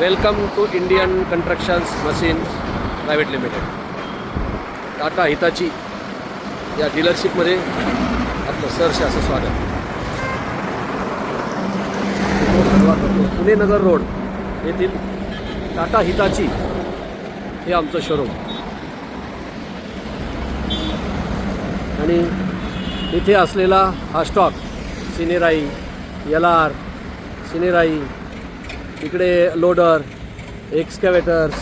Welcome to Indian constructions machines private limited. Tata Hitachi या डीलरशिपमध्ये आपलं सहर्ष असं स्वागत. पुणे नगर रोड येथील टाटा हिताची हे आमचं शोरूम आणि इथे असलेला हा स्टॉक सिनेराई, LR, सिनेराई, इकडे लोडर, एक्सकॅव्हेटर्स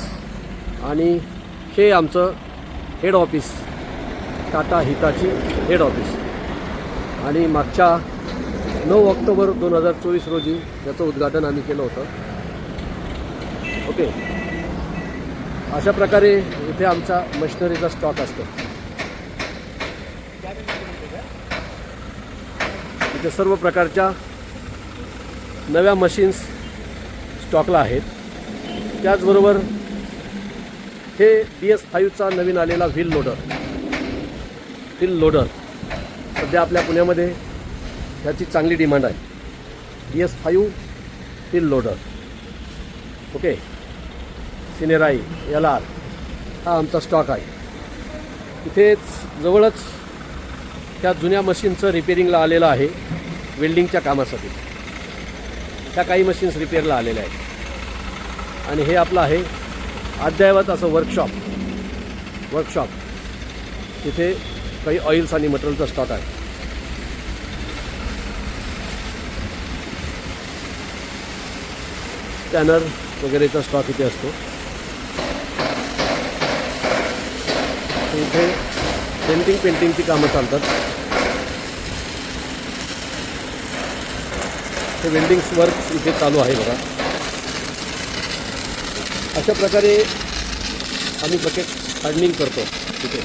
आणि हे आमचं हेड ऑफिस, टाटा हिताची हेड ऑफिस. आणि मागच्या 9 ऑक्टोबर 2024 रोजी याचं उद्घाटन आम्ही केलं होतं. ओके, अशा प्रकारे इथे आमचा मशिनरीचा स्टॉक असतो. इथे सर्व प्रकारच्या नव्या मशीन्स स्टॉकला आहेत. त्याचबरोबर हे DS5चा नवीन आलेला व्हील लोडर सध्या आपल्या पुण्यामध्ये ह्याची चांगली डिमांड आहे. DS5 wheel loader. ओके, सिनेराई, LR हा आमचा स्टॉक आहे. इथेच जवळच त्या जुन्या मशीनचं रिपेरिंगला आलेलं आहे वेल्डिंगच्या कामासाठी. त्या काही मशीन्स रिपेअरला आलेल्या आहेत. आणि हे आपलं आहे अद्ययावत असं वर्कशॉप. तिथे काही ऑइल्स आणि मटेरियलचा स्टॉक आहे. स्कॅनर वगैरेचा स्टॉक इथे असतो. इथे पेंटिंगची कामं चालतात. हे वेल्डिंग्स वर्क इथे चालू आहे बघा. अशा प्रकारे आम्ही बकेट हार्डनिंग करतो तिथे.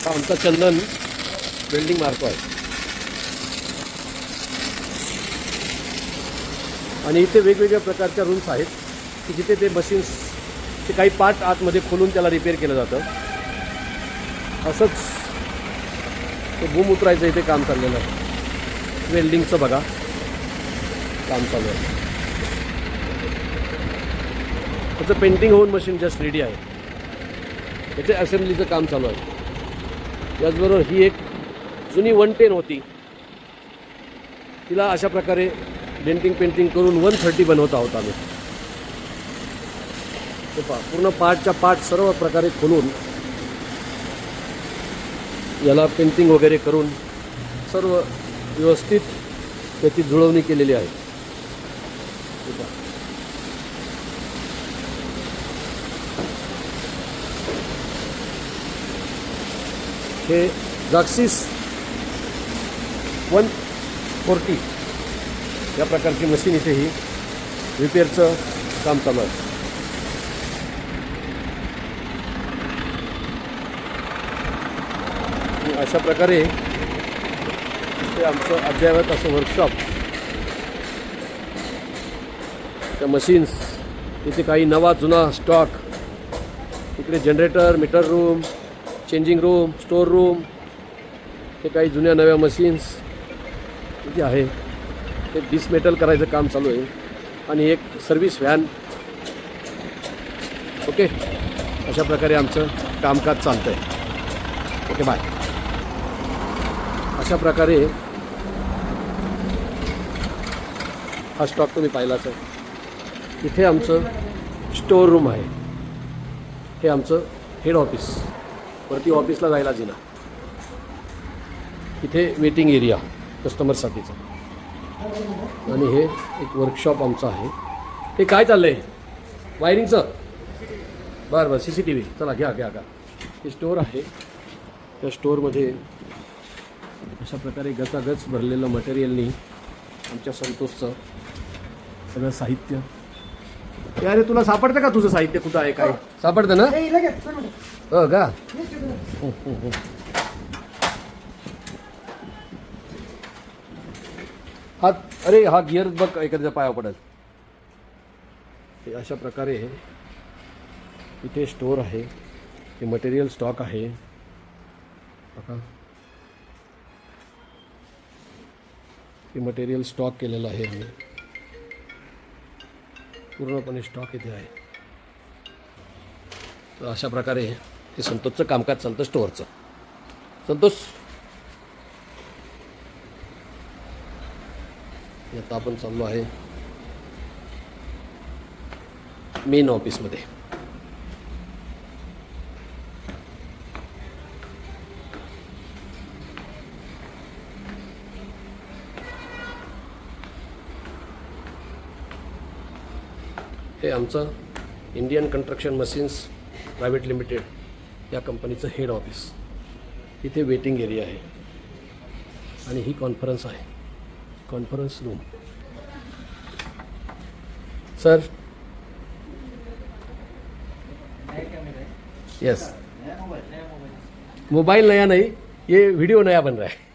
हा आमचा चंदन वेल्डिंग मारतो आहे. आणि इथे वेगवेगळ्या प्रकारच्या रूम्स आहेत की जिथे ते मशीन्सचे काही पार्ट आतमध्ये खोलून त्याला रिपेअर केलं जातं. असंच ते बूम उतरायचं इथे काम चाललेलं आहे. वेल्डिंगचं बघा काम चालू आहे. त्याचं पेंटिंग होऊन मशीन जस्ट रेडी आहे. त्याचे असेंब्लीचं काम चालू आहे. याचबरोबर ही एक जुनी 110 होती. तिला अशा प्रकारे पेंटिंग करून 130 बनवत आहोत आम्ही. ते पूर्ण पार्ट सर्व प्रकारे खोलून याला पेंटिंग वगैरे करून सर्व व्यवस्थित त्याची जुळवणी केलेली आहे. हे जाक्सिस 140 या प्रकारची मशीन इथे ही रिपेअरचं काम चालू आहे. अशा प्रकारे ते आमचं अद्ययावत असं वर्कशॉप. त्या मशीन्स इथे काही नवा जुना स्टॉक. इकडे generator, metre room, changing room, store room. हे काही जुन्या नव्या मशीन्स इथे आहे. ते डिसमेटल करायचं काम चालू आहे. आणि एक सर्व्हिस व्हॅन. ओके, अशा प्रकारे आमचं कामकाज चालतं आहे. Okay, bye. अशा प्रकारे हा स्टॉक तुम्ही पाहिलाच आहे. इथे आमचं स्टोअर रूम आहे. हे आमचं हेड ऑफिस. वरती ऑफिसला जायला जिना. इथे वेटिंग एरिया कस्टमरसाठीचं. आणि हे एक वर्कशॉप आमचं आहे. हे काय चाललं आहे वायरिंगचं? बरं CCTV. चला घ्या. हे स्टोअर आहे. त्या स्टोअरमध्ये अशा प्रकारे गचागच भरलेलं मटेरियलनी आमच्या संतोषचं सगळं साहित्य. अरे तुला सापडतं का तुझं साहित्य कुठं आहे? काय सापडतं ना? हो का? अरे हा गिअर बघ एखाद्या पाया पडेल. अशा प्रकारे इथे स्टोअर आहे. हे मटेरियल स्टॉक आहे बघा. हे मटेरियल स्टॉक केलेलं आहे आम्ही, पूर्णपणे स्टॉक इथे आहे. तर अशा प्रकारे हे संतोषचं कामकाज चालतं स्टोअरचं. संतोष, आता आपण चाललो आहे मेन ऑफिसमध्ये. हे आमचं Indian construction machines private limited या कंपनीचं हेड ऑफिस. इथे वेटिंग एरिया आहे आणि ही कॉन्फरन्स आहे, conference room. Sir, yes, mobile नया नहीं, ये वीडियो नया बन रहा है.